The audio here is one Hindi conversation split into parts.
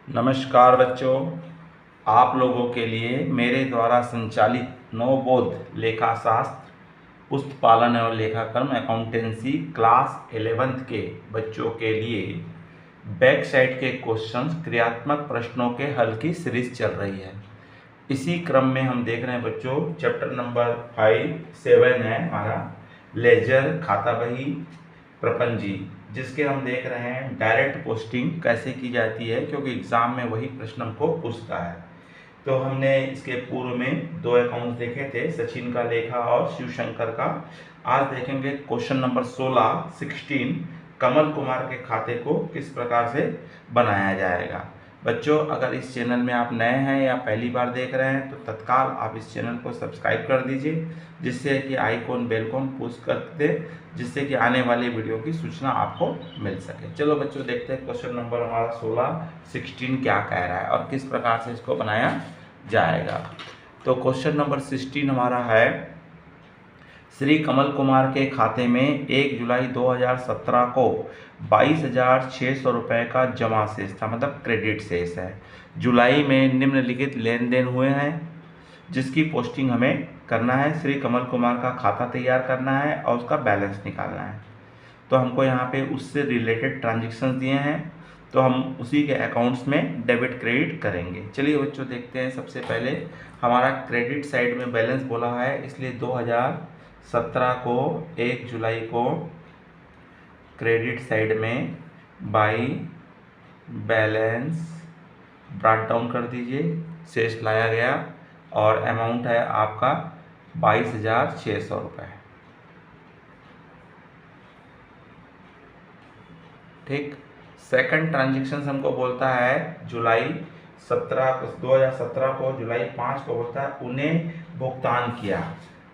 नमस्कार बच्चों, आप लोगों के लिए मेरे द्वारा संचालित नवबोध लेखाशास्त्र पुस्तक पालन एवं लेखाक्रम अकाउंटेंसी क्लास 11th के बच्चों के लिए बैक साइड के क्वेश्चंस क्रियात्मक प्रश्नों के हल की सीरीज चल रही है। इसी क्रम में हम देख रहे हैं बच्चों, चैप्टर नंबर 7 है हमारा लेजर खाता बही प्रपंजी, जिसके हम देख रहे हैं डायरेक्ट पोस्टिंग कैसे की जाती है, क्योंकि एग्जाम में वही प्रश्न हमको पूछता है। तो हमने इसके पूर्व में 2 अकाउंट देखे थे, सचिन का लेखा और शिवशंकर का। आज देखेंगे क्वेश्चन नंबर 16 कमल कुमार के खाते को किस प्रकार से बनाया जाएगा। बच्चों, अगर इस चैनल में आप नए हैं या पहली बार देख रहे हैं तो तत्काल आप इस चैनल को सब्सक्राइब कर दीजिए, जिससे कि आइकॉन बेलकॉन पुश कर दे, जिससे कि आने वाली वीडियो की सूचना आपको मिल सके। चलो बच्चों, देखते हैं क्वेश्चन नंबर हमारा 16 क्या कह रहा है और किस प्रकार से इसको बनाया जाएगा। तो क्वेश्चन नंबर 16 हमारा है, श्री कमल कुमार के खाते में 1 जुलाई 2017 को 22,600 रुपये का जमा शेष था, मतलब क्रेडिट शेष है। जुलाई में निम्नलिखित लेन देन हुए हैं जिसकी पोस्टिंग हमें करना है। श्री कमल कुमार का खाता तैयार करना है और उसका बैलेंस निकालना है। तो हमको यहाँ पे उससे रिलेटेड ट्रांजेक्शन दिए हैं, तो हम उसी के अकाउंट्स में डेबिट क्रेडिट करेंगे। चलिए बच्चों, देखते हैं। सबसे पहले हमारा क्रेडिट साइड में बैलेंस बोला है, इसलिए 2017 को 1 जुलाई को क्रेडिट साइड में बाई बैलेंस ब्रॉट डाउन कर दीजिए, शेष लाया गया और अमाउंट है आपका 22,600 रुपये। ठीक। सेकंड ट्रांजेक्शन हमको बोलता है जुलाई 2017 को जुलाई 5 को बोलता है उन्हें भुगतान किया।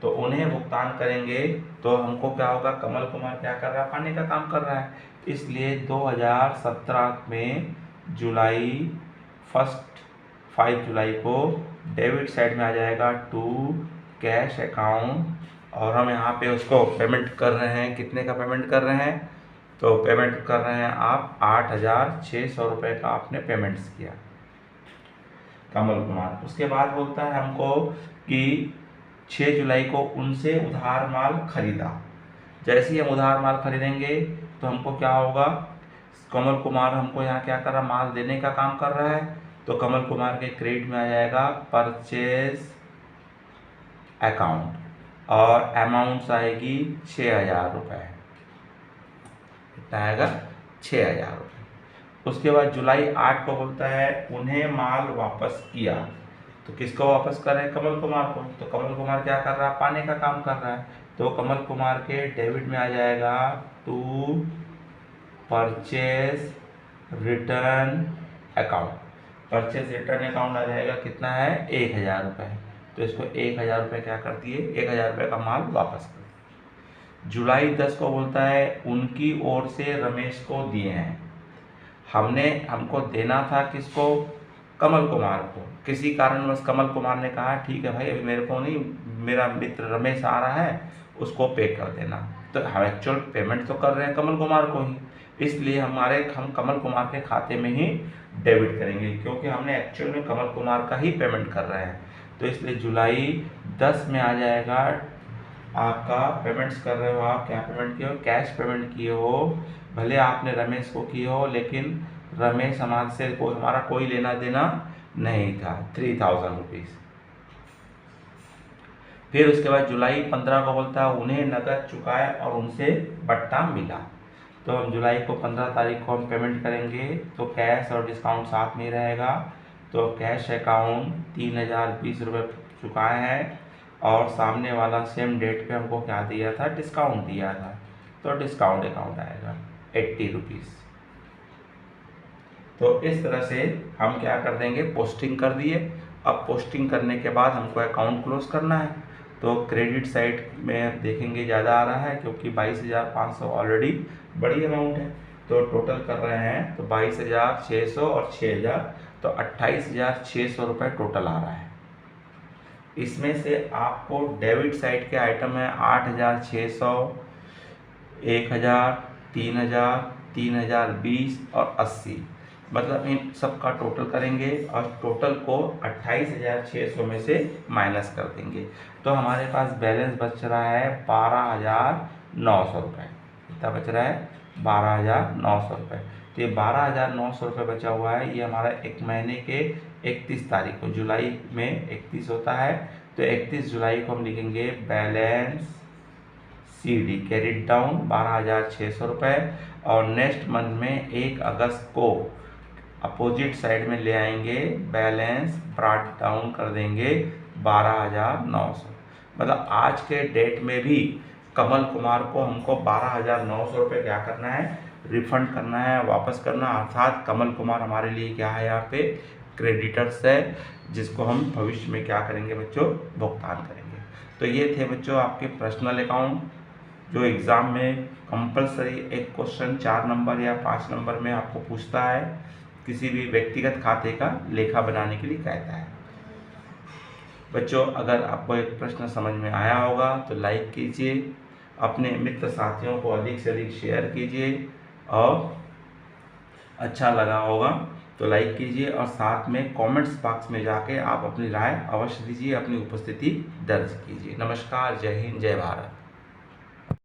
तो उन्हें भुगतान करेंगे तो हमको क्या होगा, कमल कुमार क्या कर रहा है, पाने का काम कर रहा है, इसलिए 2017 में जुलाई 5 जुलाई को डेबिट साइड में आ जाएगा टू कैश अकाउंट, और हम यहाँ पे उसको पेमेंट कर रहे हैं। कितने का पेमेंट कर रहे हैं, तो पेमेंट कर रहे हैं आप 8,600 रुपये का आपने पेमेंट्स किया कमल कुमार। उसके बाद बोलता है हमको कि 6 जुलाई को उनसे उधार माल खरीदा। जैसे ही हम उधार माल खरीदेंगे तो हमको क्या होगा, कमल कुमार हमको यहाँ क्या कर रहा है, माल देने का काम कर रहा है, तो कमल कुमार के क्रेडिट में आ जाएगा परचेज अकाउंट और अमाउंट आएगी 6,000 रुपये, आएगा 6,000 रुपये। उसके बाद जुलाई 8 को बोलता है उन्हें माल वापस किया। तो किसको वापस कर रहे हैं, कमल कुमार को। तो कमल कुमार क्या कर रहा है, पाने का काम कर रहा है, तो कमल कुमार के डेबिट में आ जाएगा to purchase return account. Purchase return account आ जाएगा, कितना है, 1,000 रुपये। तो इसको 1,000 रुपये क्या कर दिए, 1,000 रुपये का माल वापस कर दिए। जुलाई 10 को बोलता है उनकी ओर से रमेश को दिए हैं। हमको देना था किसको, कमल कुमार को। किसी कारणवश कमल कुमार ने कहा ठीक है भाई, अभी मेरे को नहीं, मेरा मित्र रमेश आ रहा है, उसको पे कर देना। तो हम एक्चुअल पेमेंट तो कर रहे हैं कमल कुमार को ही, इसलिए हम कमल कुमार के खाते में ही डेबिट करेंगे, क्योंकि हमने एक्चुअल में कमल कुमार का ही पेमेंट कर रहे हैं। तो इसलिए जुलाई 10 में आ जाएगा, आपका पेमेंट्स कर रहे हो, आप क्या पेमेंट किए हो, कैश पेमेंट किए हो। भले आपने रमेश को किए हो, लेकिन रमेश हमारे से हमारा कोई लेना देना नहीं था, 3,000 रुपीज़। फिर उसके बाद जुलाई 15 को बोलता है उन्हें नकद चुकाए और उनसे बट्टा मिला। तो हम जुलाई को 15 तारीख को हम पेमेंट करेंगे, तो कैश और डिस्काउंट साथ में रहेगा। तो कैश अकाउंट 3,020 रुपये चुकाए हैं और सामने वाला सेम डेट पे हमको क्या दिया था, डिस्काउंट दिया था, तो डिस्काउंट अकाउंट आएगा 80 रुपीज़। तो इस तरह से हम क्या कर देंगे, पोस्टिंग कर दिए। अब पोस्टिंग करने के बाद हमको अकाउंट क्लोज करना है। तो क्रेडिट साइड में देखेंगे ज़्यादा आ रहा है, क्योंकि 22,500 ऑलरेडी बड़ी अमाउंट है। तो टोटल कर रहे हैं तो 22,600 और 6,000, तो 28,600 रुपये टोटल आ रहा है। इसमें से आपको डेबिट साइड के आइटम है 8,600, 1,000, 3,000, 3,020 और 80। मतलब इन सब का टोटल करेंगे और टोटल को 28,600 में से माइनस कर देंगे। तो हमारे पास बैलेंस बच रहा है 12,900 रुपये। कितना बच रहा है? 12,900 रुपये। तो ये 12,900 रुपये बचा हुआ है, ये हमारा एक महीने के 31 तारीख को, जुलाई में 31 होता है, तो 31 जुलाई को हम लिखेंगे बैलेंस CD कैरिड डाउन 12,600 रुपये। और नेक्स्ट मंथ में 1 अगस्त को अपोजिट साइड में ले आएंगे, बैलेंस ब्रॉट डाउन कर देंगे 12,900। मतलब आज के डेट में भी कमल कुमार को हमको 12,900 रुपये क्या करना है? रिफंड करना है, वापस करना। अर्थात कमल कुमार हमारे लिए क्या है? यहाँ पे क्रेडिटर्स है, जिसको हम भविष्य में क्या करेंगे बच्चों? भुगतान करेंगे। तो ये थे बच्चों आपके पर्सनल अकाउंट, जो एग्ज़ाम में कंपलसरी एक क्वेश्चन 4 नंबर या 5 नंबर में आपको पूछता है, किसी भी व्यक्तिगत खाते का लेखा बनाने के लिए कहता है। बच्चों, अगर आपको एक प्रश्न समझ में आया होगा तो लाइक कीजिए, अपने मित्र साथियों को अधिक से अधिक शेयर कीजिए, और अच्छा लगा होगा तो लाइक कीजिए, और साथ में कमेंट्स बॉक्स में जाके आप अपनी राय अवश्य दीजिए, अपनी उपस्थिति दर्ज कीजिए। नमस्कार, जय हिंद, जय भारत।